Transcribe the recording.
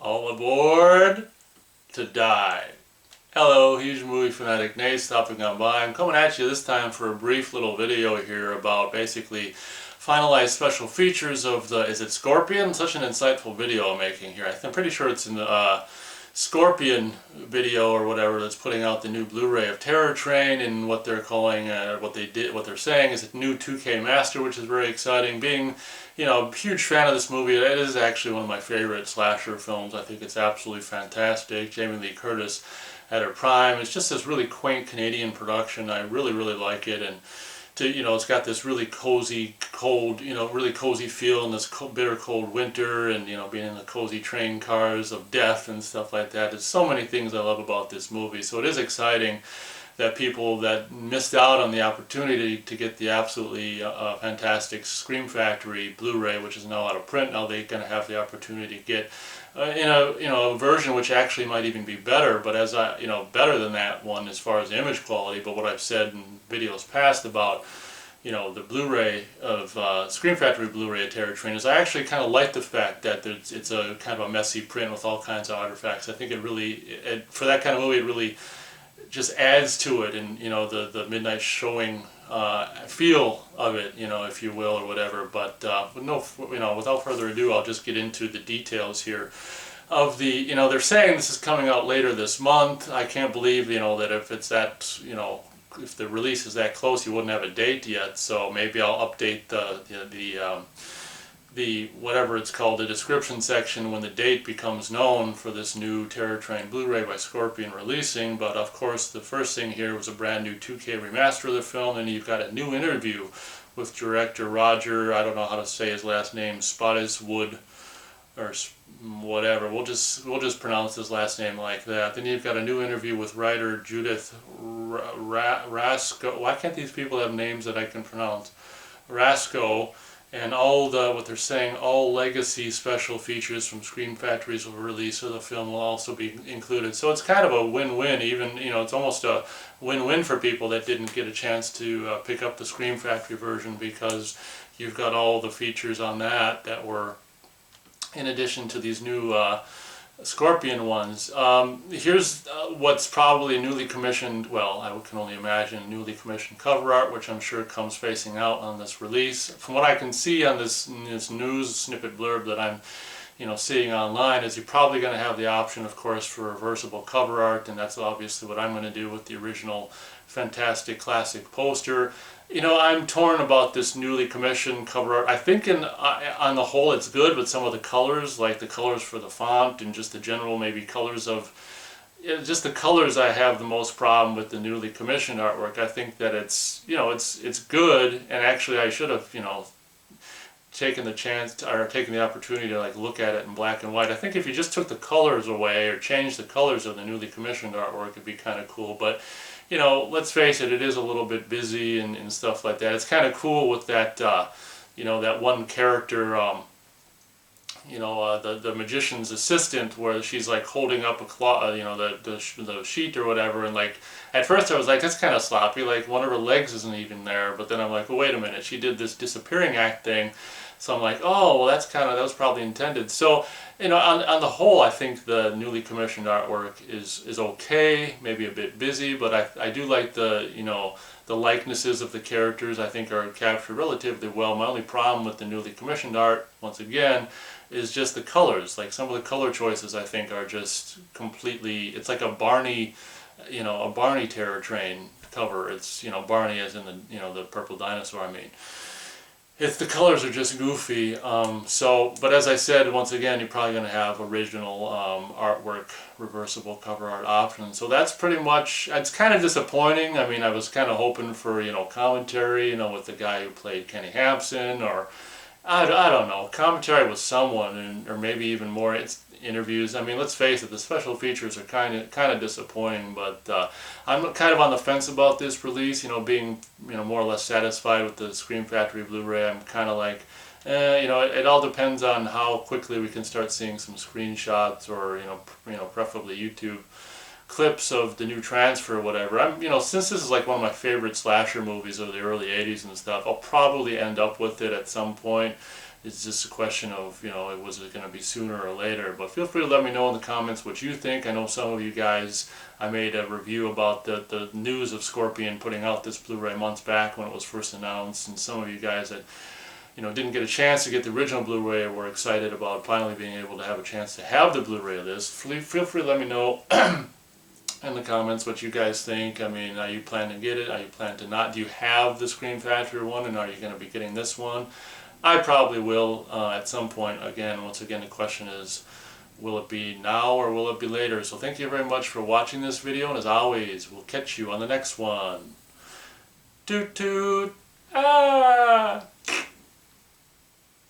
All aboard to die. Hello, huge movie fanatic Nate stopping on by. I'm coming at you this time for a brief little video here about basically finalized special features of the, is it Scorpion? Such an insightful video I'm making here. I'm pretty sure it's in the Scorpion video or whatever that's putting out the new Blu-ray of Terror Train, and what they're calling, what they're saying is a new 2K master, which is very exciting. Being, a huge fan of this movie, it is actually one of my favorite slasher films. I think it's absolutely fantastic. Jamie Lee Curtis at her prime. It's just this really quaint Canadian production. I really like it, and it's got this really cozy, cold, really cozy feel in this bitter cold winter, and being in the cozy train cars of death and stuff like that. There's so many things I love about this movie. So it is exciting that people that missed out on the opportunity to get the absolutely fantastic Scream Factory Blu-ray, which is now out of print, now they're going to have the opportunity to get in a version which actually might even be better, but as better than that one as far as the image quality. But what I've said in videos past about the Blu-ray of Scream Factory Blu-ray of Terror Train is I actually kind of like the fact that it's a kind of a messy print with all kinds of artifacts. I think it really, for that kind of movie, it really just adds to it, and the midnight showing feel of it, if you will, or whatever. But without further ado, I'll just get into the details here of the, they're saying this is coming out later this month. I can't believe, that if it's that, if the release is that close, you wouldn't have a date yet. So maybe I'll update the whatever it's called, the description section, when the date becomes known for this new Terror Train Blu-ray by Scorpion releasing. But of course, the first thing here was a brand new 2K remaster of the film, and you've got a new interview with director Roger, I don't know how to say his last name, Spottiswoode, or whatever. We'll just pronounce his last name like that. Then you've got a new interview with writer Judith Rasko. Why can't these people have names that I can pronounce? Rasko. And all what they're saying, all legacy special features from Scream Factory's release of the film will also be included. So it's kind of a win-win. Even, it's almost a win-win for people that didn't get a chance to pick up the Scream Factory version, because you've got all the features on that were in addition to these new Scorpion ones. Here's what's probably newly commissioned, well, I can only imagine, newly commissioned cover art, which I'm sure comes facing out on this release. From what I can see on this news snippet blurb that I'm seeing online, is you're probably going to have the option, of course, for reversible cover art, and that's obviously what I'm going to do with the original fantastic classic poster. I'm torn about this newly commissioned cover art. I think on the whole it's good, but some of the colors, like the colors for the font and just the general maybe colors of, just the colors, I have the most problem with the newly commissioned artwork. I think that it's good, and actually I should have taken the chance or taken the opportunity to look at it in black and white. I think if you just took the colors away or changed the colors of the newly commissioned artwork, it'd be kind of cool. But let's face it, it is a little bit busy and stuff like that. It's kind of cool with that, that one character, the magician's assistant, where she's holding up a claw, the sheet or whatever, and at first I was like, that's kind of sloppy, one of her legs isn't even there. But then I'm like, well, wait a minute, she did this disappearing act thing. So I'm like, oh, well, that was probably intended. So, on the whole, I think the newly commissioned artwork is okay, maybe a bit busy, but I do like the likenesses of the characters, I think, are captured relatively well. My only problem with the newly commissioned art, once again, is just the colors. Some of the color choices, I think, are just completely, it's like a Barney Terror Train cover. It's, Barney as in the purple dinosaur, I mean. The colors are just goofy. But as I said, once again, you're probably going to have original artwork, reversible cover art options. So that's pretty much, it's kind of disappointing. I mean, I was kind of hoping for, commentary, with the guy who played Kenny Hampson, or I don't know, commentary with someone, or maybe even more interviews. I mean, let's face it, the special features are kind of disappointing, but I'm kind of on the fence about this release, being more or less satisfied with the Scream Factory Blu-ray. I'm kind of like, it all depends on how quickly we can start seeing some screenshots, or preferably YouTube clips of the new transfer or whatever. Since this is one of my favorite slasher movies of the early 80s and stuff, I'll probably end up with it at some point. It's just a question of, you know, was it going to be sooner or later? But feel free to let me know in the comments what you think. I know some of you guys, I made a review about the news of Scorpion putting out this Blu-ray months back when it was first announced, and some of you guys that, you know, didn't get a chance to get the original Blu-ray were excited about finally being able to have a chance to have the Blu-ray of this. Feel free to let me know in the comments what you guys think. I mean, are you planning to get it? Are you planning to not? Do you have the Scream Factory one, and are you going to be getting this one? I probably will at some point. Again, once again, the question is, will it be now or will it be later? So thank you very much for watching this video, and as always, we'll catch you on the next one. Toot toot! Ah!